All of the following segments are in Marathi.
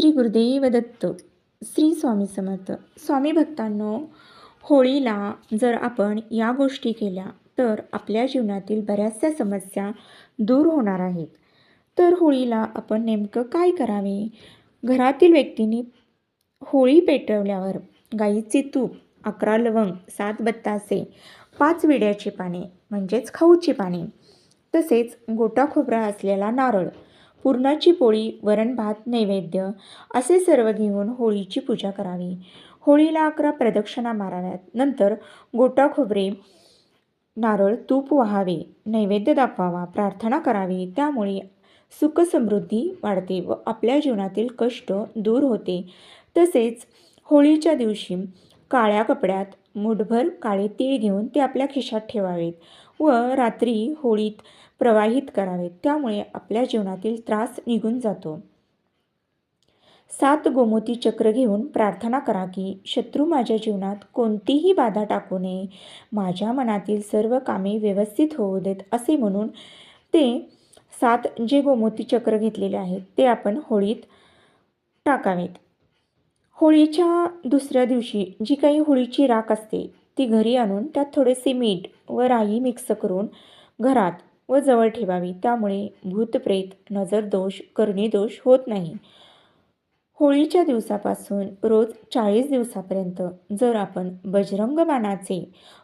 श्री गुरुदेव दत्त. श्री स्वामी समर्थ. स्वामी भक्तांनो, होळीला जर आपण या गोष्टी केल्या तर आपल्या जीवनातील बऱ्याचशा समस्या दूर होणार आहेत. तर होळीला आपण नेमकं काय करावे? घरातील व्यक्तींनी होळी पेटवल्यावर गाईचे तूप, 11 लवंग, 7 बत्तासे, 5 विड्याची पाने म्हणजेच खाऊची पाने, तसेच गोटा खोबरा असलेला नारळ, पुरणाची पोळी, वरण भात, नैवेद्य असे सर्व घेऊन होळीची पूजा करावी. होळीला 11 प्रदक्षिणा माराव्यात. नंतर गोटा खोबरे, नारळ, तूप वाहावे, नैवेद्य दाखवावा, प्रार्थना करावी. त्यामुळे सुख समृद्धी वाढते व आपल्या जीवनातील कष्ट दूर होते. तसेच होळीच्या दिवशी काळ्या कपड्यात मुठभर काळे तीळ घेऊन ते आपल्या खिशात ठेवावेत व रात्री होळीत प्रवाहित करावेत. त्यामुळे आपल्या जीवनातील त्रास निघून जातो. 7 गोमती चक्र घेऊन प्रार्थना करा की शत्रू माझ्या जीवनात कोणतीही बाधा टाकू नये, माझ्या मनातील सर्व कामे व्यवस्थित होऊ देत, असे म्हणून ते 7 जे गोमती चक्र घेतलेले आहेत ते आपण होळीत टाकावेत. होळीच्या दुसऱ्या दिवशी जी काही होळीची राख असते ती घरी आणून त्यात थोडेसे मीठ व राई मिक्स करून घरात व जवळ ठेवावी. त्यामुळे भूतप्रेत, नजरदोष, करणीदोष होत नाही. होळीच्या दिवसापासून रोज 40 दिवसापर्यंत जर आपण बजरंग बाणाचे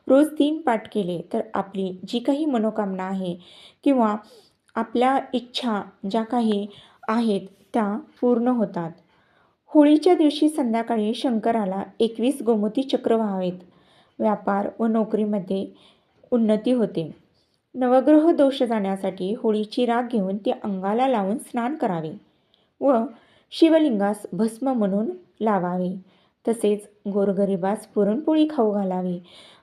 रोज 3 पाठ केले तर आपली जी काही मनोकामना आहे किंवा आपल्या इच्छा ज्या काही आहेत त्या पूर्ण होतात. होळीच्या दिवशी संध्याकाळी शंकराला 21 गोमती चक्र व्हावेत. व्यापार व नोकरीमध्ये उन्नती होते. नवग्रह दोष जाण्यासाठी होळीची राख घेऊन ती अंगाला लावून स्नान करावे व शिवलिंगास भस्म म्हणून लावावे. तसेच गोरगरिबास पुरणपोळी खाऊ घालावी.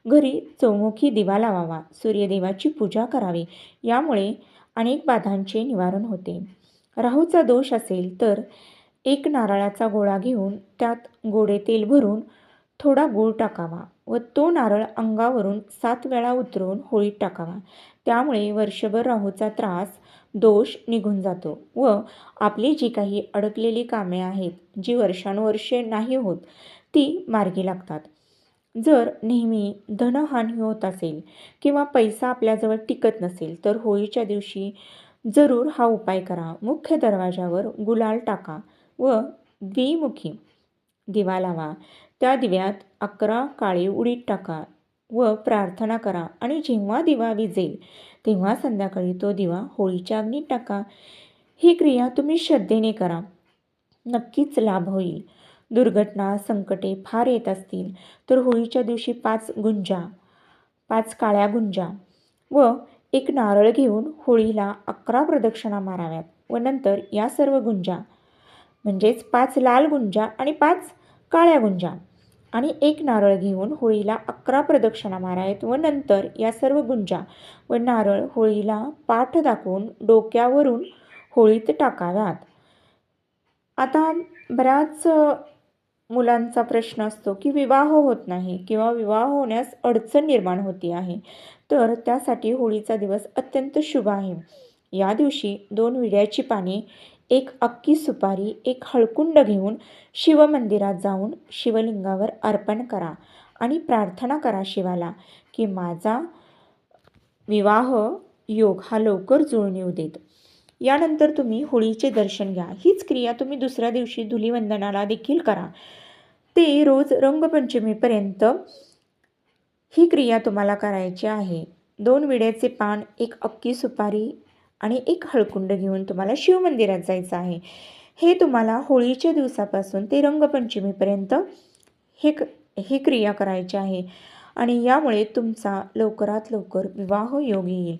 घरी चौमुखी दिवा लावावा. सूर्यदेवाची पूजा करावी. यामुळे अनेक बाधांचे निवारण होते. राहूचा दोष असेल तर 1 नारळाचा गोळा घेऊन त्यात गोडे तेल भरून थोडा गूळ टाकावा व तो नारळ अंगावरून 7 वेळा उतरवून होळीत टाकावा. त्यामुळे वर्षभर राहूचा त्रास, दोष निघून जातो व आपली जी काही अडकलेली कामे आहेत, जी वर्षानुवर्षे नाही होत, ती मार्गी लागतात. जर नेहमी धनहानी होत असेल किंवा पैसा आपल्याजवळ टिकत नसेल तर होळीच्या दिवशी जरूर हा उपाय करा. मुख्य दरवाजावर गुलाल टाका व द्विमुखी दिवा लावा. त्या दिव्यात 11 काळे उडीद टाका व प्रार्थना करा आणि जेव्हा दिवा विझेल तेव्हा संध्याकाळी तो दिवा होळीच्या अग्नीत टाका. ही क्रिया तुम्ही श्रद्धेने करा. नक्कीच लाभ होईल. दुर्घटना, संकटे फार येत असतील तर होळीच्या दिवशी 5 गुंजा, 5 काळ्या गुंजा व 1 नारळ घेऊन होळीला 11 प्रदक्षिणा माराव्यात व नंतर या सर्व गुंजा म्हणजेच 5 लाल गुंजा आणि 5 काळ्या गुंजा आणि 1 नारळ घेऊन होळीला 11 प्रदक्षिणा माराव्यात व नंतर या सर्व गुंजा व नारळ होळीला पाठ दाखवून डोक्यावरून होळीत टाकाव्यात. आता बऱ्याच मुलांचा प्रश्न असतो की विवाह होत नाही किंवा विवाह होण्यास अडचण निर्माण होती आहे, तर त्यासाठी होळीचा दिवस अत्यंत शुभ आहे. या दिवशी 2 विड्याची पाने, 1 अख्खी सुपारी, 1 हळकुंड घेऊन शिवमंदिरात जाऊन शिवलिंगावर अर्पण करा आणि प्रार्थना करा शिवाला की माझा विवाह योग हा लवकर जुळून येऊ देत. यानंतर तुम्ही होळीचे दर्शन घ्या. हीच क्रिया तुम्ही दुसऱ्या दिवशी धुलीवंदनाला देखील करा. ते रोज रंगपंचमीपर्यंत ही क्रिया तुम्हाला करायची आहे. 2 विड्याचे पान, 1 अख्खी सुपारी आणि 1 हळकुंड घेऊन तुम्हाला शिवमंदिरात जायचं आहे. हे तुम्हाला होळीच्या दिवसापासून ते रंगपंचमीपर्यंत ही क्रिया करायची आहे आणि यामुळे तुमचा लवकरात लवकर विवाह योग येईल.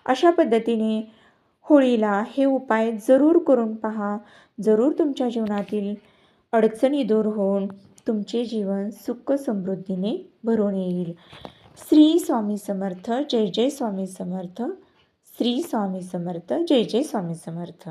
अशा पद्धतीने होळीला हे उपाय जरूर करून पहा. जरूर तुमच्या जीवनातील अडचणी दूर होऊन तुमचे जीवन सुख समृद्धीने भरून येईल. श्री स्वामी समर्थ. जय जय स्वामी समर्थ. श्री स्वामी समर्थ. जय जय स्वामी समर्थ.